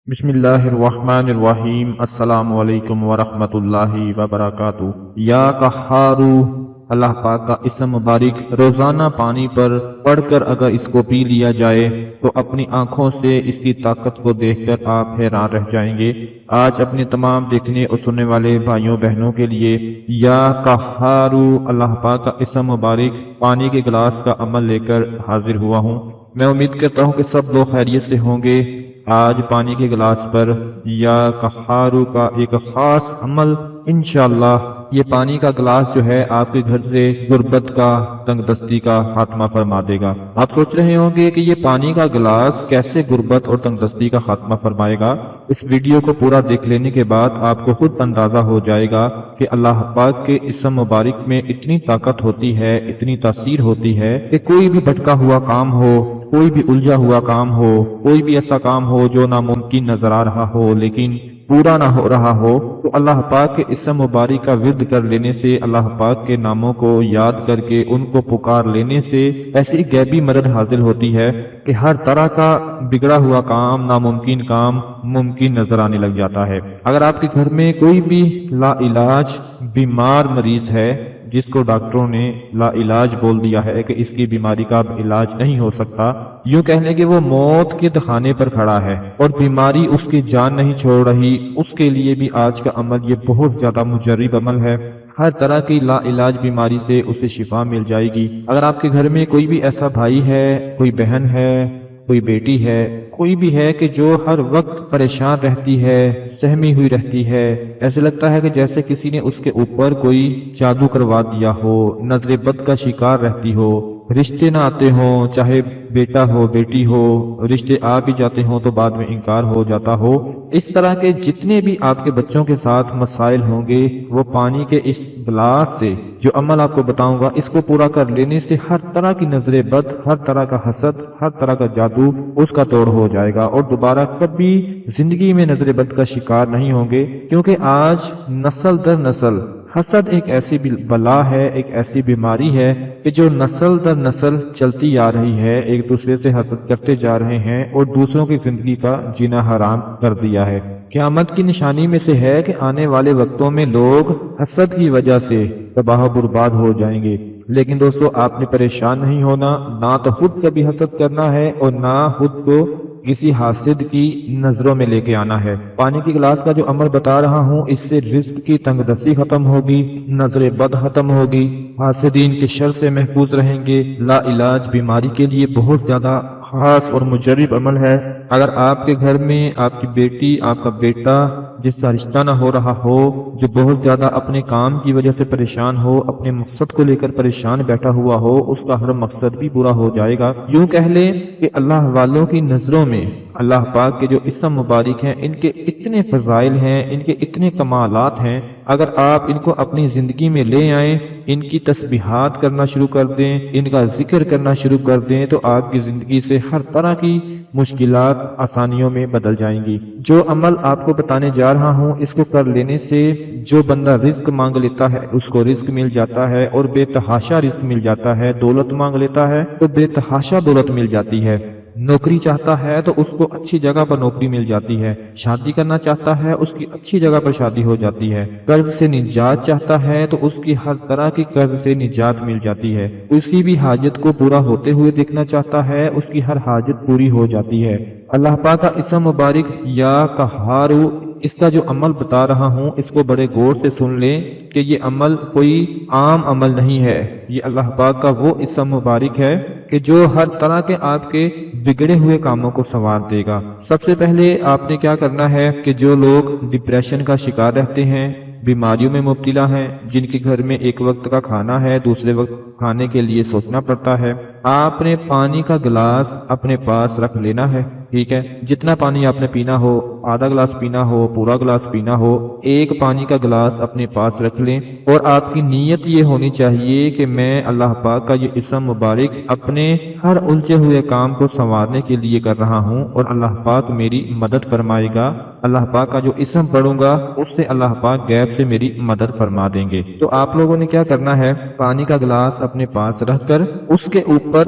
بسم اللہ الرحمن الرحیم۔ السلام علیکم ورحمۃ اللہ وبرکاتہ۔ یا قہارو، اللہ پاک کا اسم مبارک روزانہ پانی پر پڑھ کر اگر اس کو پی لیا جائے تو اپنی آنکھوں سے اس کی طاقت کو دیکھ کر آپ حیران رہ جائیں گے۔ آج اپنے تمام دیکھنے اور سننے والے بھائیوں بہنوں کے لیے یا قہارو اللہ پاک کا اسم مبارک پانی کے گلاس کا عمل لے کر حاضر ہوا ہوں۔ میں امید کرتا ہوں کہ سب لوگ خیریت سے ہوں گے۔ آج پانی کے گلاس پر یا قہارو کا ایک خاص عمل انشاءاللہ یہ پانی کا گلاس جو ہے آپ کے گھر سے غربت کا، تنگ دستی کا خاتمہ فرما دے گا۔ آپ سوچ رہے ہوں گے کہ یہ پانی کا گلاس کیسے غربت اور تنگ دستی کا خاتمہ فرمائے گا۔ اس ویڈیو کو پورا دیکھ لینے کے بعد آپ کو خود اندازہ ہو جائے گا کہ اللہ پاک کے اسم مبارک میں اتنی طاقت ہوتی ہے، اتنی تاثیر ہوتی ہے کہ کوئی بھی بھٹکا ہوا کام ہو، کوئی بھی الجھا ہوا کام ہو، کوئی بھی ایسا کام ہو جو ناممکن نظر آ رہا ہو لیکن پورا نہ ہو رہا ہو، تو اللہ پاک کے اسم مبارک کا ورد کر لینے سے، اللہ پاک کے ناموں کو یاد کر کے ان کو پکار لینے سے ایسی غیبی مدد حاصل ہوتی ہے کہ ہر طرح کا بگڑا ہوا کام، ناممکن کام ممکن نظر آنے لگ جاتا ہے۔ اگر آپ کے گھر میں کوئی بھی لا علاج بیمار مریض ہے جس کو ڈاکٹروں نے لا علاج بول دیا ہے کہ اس کی بیماری کا اب علاج نہیں ہو سکتا، یوں کہہ لیں کہ وہ موت کے دہانے پر کھڑا ہے اور بیماری اس کی جان نہیں چھوڑ رہی، اس کے لیے بھی آج کا عمل یہ بہت زیادہ مجرب عمل ہے۔ ہر طرح کی لا علاج بیماری سے اسے شفا مل جائے گی۔ اگر آپ کے گھر میں کوئی بھی ایسا بھائی ہے، کوئی بہن ہے، کوئی بیٹی ہے، کوئی بھی ہے کہ جو ہر وقت پریشان رہتی ہے، سہمی ہوئی رہتی ہے، ایسے لگتا ہے کہ جیسے کسی نے اس کے اوپر کوئی جادو کروا دیا ہو، نظر بد کا شکار رہتی ہو، رشتے نہ آتے ہوں، چاہے بیٹا ہو بیٹی ہو، رشتے آ بھی جاتے ہوں تو بعد میں انکار ہو جاتا ہو، اس طرح کے جتنے بھی آپ کے بچوں کے ساتھ مسائل ہوں گے، وہ پانی کے اس گلاس سے جو عمل آپ کو بتاؤں گا اس کو پورا کر لینے سے ہر طرح کی نظر بد، ہر طرح کا حسد، ہر طرح کا جادو اس کا توڑ ہو جائے گا اور دوبارہ کبھی زندگی میں نظر بد کا شکار نہیں ہوں گے۔ کیونکہ آج نسل در نسل حسد ایک ایسی بلا ہے، ایک ایسی بیماری ہے کہ جو نسل در نسل چلتی آ رہی ہے، ایک دوسرے سے حسد کرتے جا رہے ہیں اور دوسروں کی زندگی کا جینا حرام کر دیا ہے۔ قیامت کی نشانی میں سے ہے کہ آنے والے وقتوں میں لوگ حسد کی وجہ سے تباہ و برباد ہو جائیں گے۔ لیکن دوستو آپ نے پریشان نہیں ہونا، نہ تو خود کبھی حسد کرنا ہے اور نہ خود کو کسی حاسد کی نظروں میں لے کے آنا ہے۔ پانی کے گلاس کا جو عمل بتا رہا ہوں اس سے رزق کی تنگ دستی ختم ہوگی، نظر بد ختم ہوگی، حاسدین کے شر سے محفوظ رہیں گے۔ لا علاج بیماری کے لیے بہت زیادہ خاص اور مجرب عمل ہے۔ اگر آپ کے گھر میں آپ کی بیٹی، آپ کا بیٹا جس کا رشتہ نہ ہو رہا ہو، جو بہت زیادہ اپنے کام کی وجہ سے پریشان ہو، اپنے مقصد کو لے کر پریشان بیٹھا ہوا ہو، اس کا ہر مقصد بھی پورا ہو جائے گا۔ یوں کہہ لیں کہ اللہ والوں کی نظروں میں اللہ پاک کے جو اسم مبارک ہیں ان کے اتنے فضائل ہیں، ان کے اتنے کمالات ہیں، اگر آپ ان کو اپنی زندگی میں لے آئیں، ان کی تسبیحات کرنا شروع کر دیں، ان کا ذکر کرنا شروع کر دیں، تو آپ کی زندگی سے ہر طرح کی مشکلات آسانیوں میں بدل جائیں گی۔ جو عمل آپ کو بتانے جا رہا ہوں اس کو کر لینے سے جو بندہ رزق مانگ لیتا ہے اس کو رزق مل جاتا ہے اور بے تحاشا رزق مل جاتا ہے، دولت مانگ لیتا ہے تو بے تحاشا دولت مل جاتی ہے، نوکری چاہتا ہے تو اس کو اچھی جگہ پر نوکری مل جاتی ہے، شادی کرنا چاہتا ہے اس کی اچھی جگہ پر شادی ہو جاتی ہے، قرض سے نجات چاہتا ہے تو اس کی ہر طرح کی قرض سے نجات مل جاتی ہے، کسی بھی حاجت کو پورا ہوتے ہوئے دیکھنا چاہتا ہے اس کی ہر حاجت پوری ہو جاتی ہے۔ اللہ پاک کا اسم مبارک یا قہارو، اس کا جو عمل بتا رہا ہوں اس کو بڑے غور سے سن لیں کہ یہ عمل کوئی عام عمل نہیں ہے، یہ اللہ پاک کا وہ اسم مبارک ہے کہ جو ہر طرح کے آپ کے بگڑے ہوئے کاموں کو سنوار دے گا۔ سب سے پہلے آپ نے کیا کرنا ہے کہ جو لوگ ڈپریشن کا شکار رہتے ہیں، بیماریوں میں مبتلا ہیں، جن کے گھر میں ایک وقت کا کھانا ہے دوسرے وقت کھانے کے لیے سوچنا پڑتا ہے، آپ نے پانی کا گلاس اپنے پاس رکھ لینا ہے، ٹھیک ہے؟ جتنا پانی آپ نے پینا ہو، آدھا گلاس پینا ہو، پورا گلاس پینا ہو، ایک پانی کا گلاس اپنے پاس رکھ لیں اور آپ کی نیت یہ ہونی چاہیے کہ میں اللہ پاک کا یہ اسم مبارک اپنے ہر الجھے ہوئے کام کو سنوارنے کے لیے کر رہا ہوں اور اللہ پاک میری مدد فرمائے گا، اللہ پاک کا جو اسم پڑھوں گا اس سے اللہ پاک غیب سے میری مدد فرما دیں گے۔ تو آپ لوگوں نے کیا کرنا ہے، پانی کا گلاس اپنے پاس رکھ کر اس کے اوپر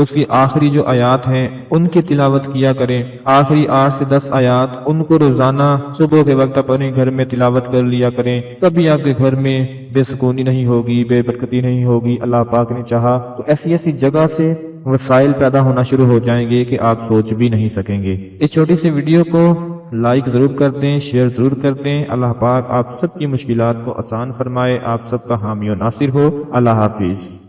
اس کی آخری جو آیات ہیں ان کی تلاوت کیا کریں۔ آخری 8 سے 10 آیات ان کو روزانہ صبح کے وقت اپنے گھر میں تلاوت کر لیا کریں۔ کبھی آپ کے گھر میں بے سکونی نہیں ہوگی، بے برکتی نہیں ہوگی۔ اللہ پاک نے چاہا تو ایسی ایسی جگہ سے وسائل پیدا ہونا شروع ہو جائیں گے کہ آپ سوچ بھی نہیں سکیں گے۔ اس چھوٹی سی ویڈیو کو لائک ضرور کر دیں، شیئر ضرور کر دیں۔ اللہ پاک آپ سب کی مشکلات کو آسان فرمائے، آپ سب کا حامی و ناصر ہو۔ اللہ حافظ۔